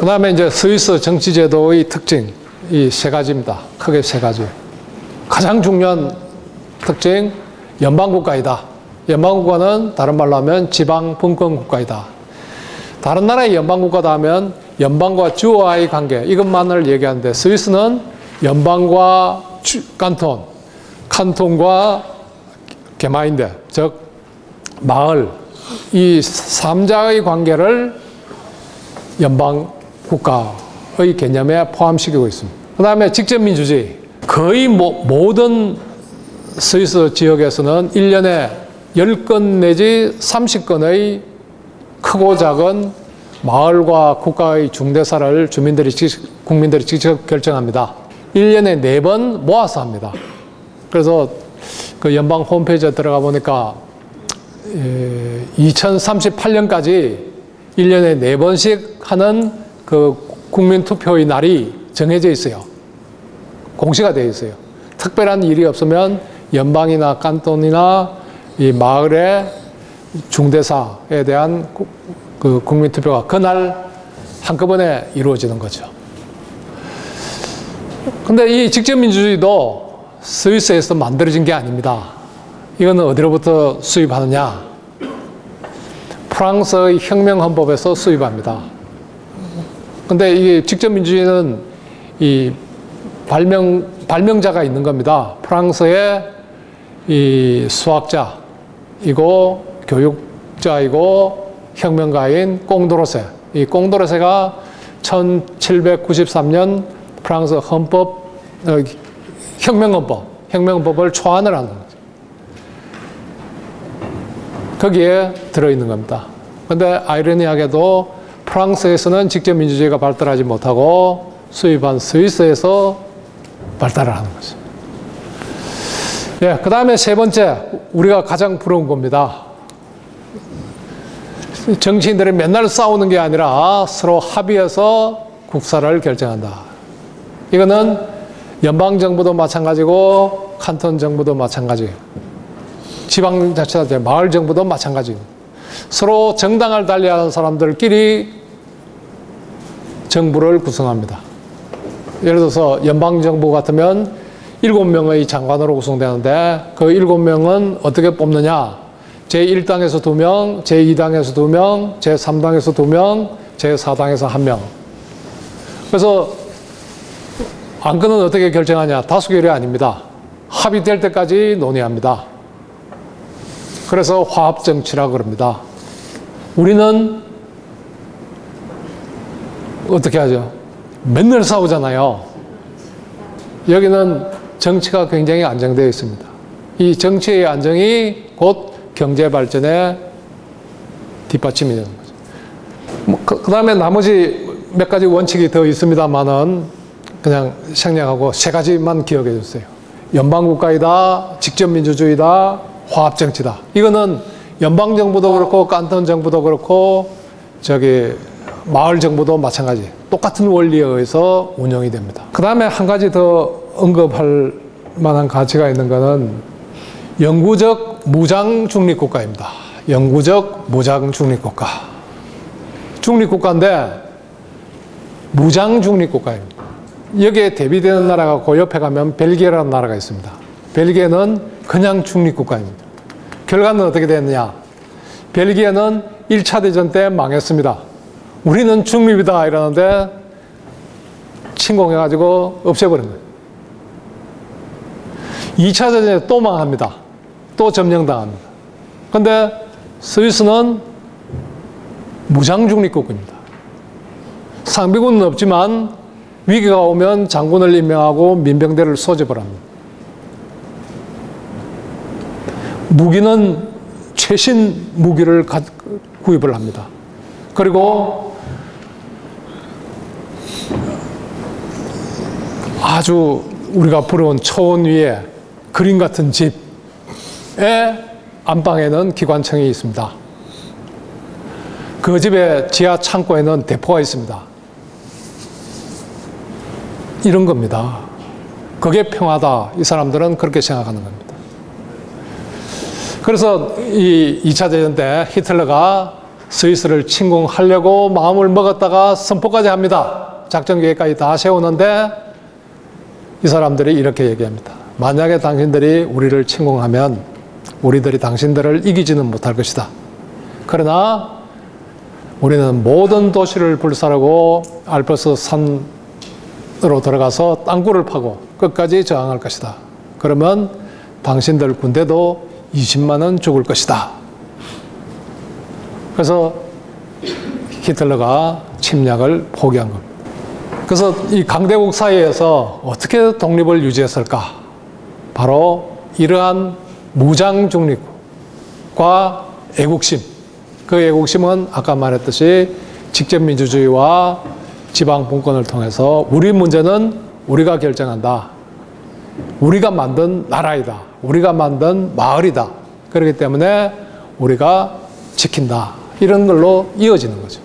그 다음에 이제 스위스 정치제도의 특징, 이 세 가지입니다. 크게 세 가지. 가장 중요한 특징, 연방국가이다. 연방국가는 다른 말로 하면 지방분권국가이다. 다른 나라의 연방국가다 하면 연방과 주와의 관계, 이것만을 얘기하는데 스위스는 연방과 칸톤, 칸톤과 게마인데, 즉 마을, 이 3자의 관계를 연방국가의 개념에 포함시키고 있습니다. 그 다음에 직접민주주의. 거의 모든 스위스 지역에서는 1년에 10건 내지 30건의 크고 작은 마을과 국가의 중대사를 국민들이 직접 결정합니다. 1년에 4번 모아서 합니다. 그래서 그 연방 홈페이지에 들어가 보니까 2038년까지 1년에 4번씩 하는 그 국민투표의 날이 정해져 있어요. 공시가 되어 있어요. 특별한 일이 없으면 연방이나 칸톤이나 이 마을의 중대사에 대한 그 국민투표가 그날 한꺼번에 이루어지는 거죠. 근데 이 직접민주주의도 스위스에서 만들어진 게 아닙니다. 이거는 어디로부터 수입하느냐? 프랑스의 혁명헌법에서 수입합니다. 근데 이게 직접민주주의는 이 발명자가 있는 겁니다. 프랑스의 이 수학자이고 교육자이고 혁명가인 꽁도르세. 이 꽁도르세가 1793년 프랑스 혁명헌법을 초안을 한 겁니다. 거기에 들어있는 겁니다. 근데 아이러니하게도 프랑스에서는 직접민주주의가 발달하지 못하고 수입한 스위스에서 발달을 하는 거죠. 예, 그 다음에 세 번째, 우리가 가장 부러운 겁니다. 정치인들이 맨날 싸우는 게 아니라 서로 합의해서 국사를 결정한다. 이거는 연방정부도 마찬가지고 칸톤 정부도 마찬가지예요. 지방자치단체, 마을정부도 마찬가지예요. 서로 정당을 달리하는 사람들끼리 정부를 구성합니다. 예를 들어서 연방정부 같으면 7명의 장관으로 구성되는데 그 7명은 어떻게 뽑느냐? 제1당에서 2명, 제2당에서 2명, 제3당에서 2명, 제4당에서 1명. 그래서 안건은 어떻게 결정하냐? 다수결이 아닙니다. 합의될 때까지 논의합니다. 그래서 화합정치라고 그럽니다. 우리는 어떻게 하죠? 맨날 싸우잖아요. 여기는 정치가 굉장히 안정되어 있습니다. 이 정치의 안정이 곧 경제 발전의 뒷받침이 되는 거죠. 그 다음에 나머지 몇 가지 원칙이 더 있습니다만은 그냥 생략하고 세 가지만 기억해 주세요. 연방국가이다, 직접민주주의다, 화합정치다. 이거는 연방정부도 그렇고 칸톤 정부도 그렇고 마을정부도 마찬가지. 똑같은 원리에 의해서 운영이 됩니다. 그 다음에 한 가지 더 언급할 만한 가치가 있는 것은 영구적 무장 중립국가입니다. 영구적 무장 중립국가. 중립국가인데 무장 중립국가입니다. 여기에 대비되는 나라가 그 옆에 가면 벨기에라는 나라가 있습니다. 벨기에는 그냥 중립국가입니다. 결과는 어떻게 됐느냐? 벨기에는 1차 대전 때 망했습니다. 우리는 중립이다 이러는데 침공해가지고 없애버린 거예요. 2차 대전에 또 망합니다. 또 점령당합니다. 근데 스위스는 무장 중립국입니다. 상비군은 없지만 위기가 오면 장군을 임명하고 민병대를 소집을 합니다. 무기는 최신 무기를 구입을 합니다. 그리고 아주 우리가 부러운 초원 위에 그림 같은 집의 안방에는 기관청이 있습니다. 그 집의 지하 창고에는 대포가 있습니다. 이런 겁니다. 그게 평화다. 이 사람들은 그렇게 생각하는 겁니다. 그래서 이 2차 대전 때 히틀러가 스위스를 침공하려고 마음을 먹었다가 선포까지 합니다. 작전 계획까지 다 세우는데 이 사람들이 이렇게 얘기합니다. 만약에 당신들이 우리를 침공하면 우리들이 당신들을 이기지는 못할 것이다. 그러나 우리는 모든 도시를 불살하고 알프스 산으로 들어가서 땅굴을 파고 끝까지 저항할 것이다. 그러면 당신들 군대도 20만은 죽을 것이다. 그래서 히틀러가 침략을 포기한 겁니다. 그래서 이 강대국 사이에서 어떻게 독립을 유지했을까? 바로 이러한 무장 중립과 애국심. 그 애국심은 아까 말했듯이 직접민주주의와 지방분권을 통해서 우리 문제는 우리가 결정한다. 우리가 만든 나라이다. 우리가 만든 마을이다. 그렇기 때문에 우리가 지킨다. 이런 걸로 이어지는 거죠.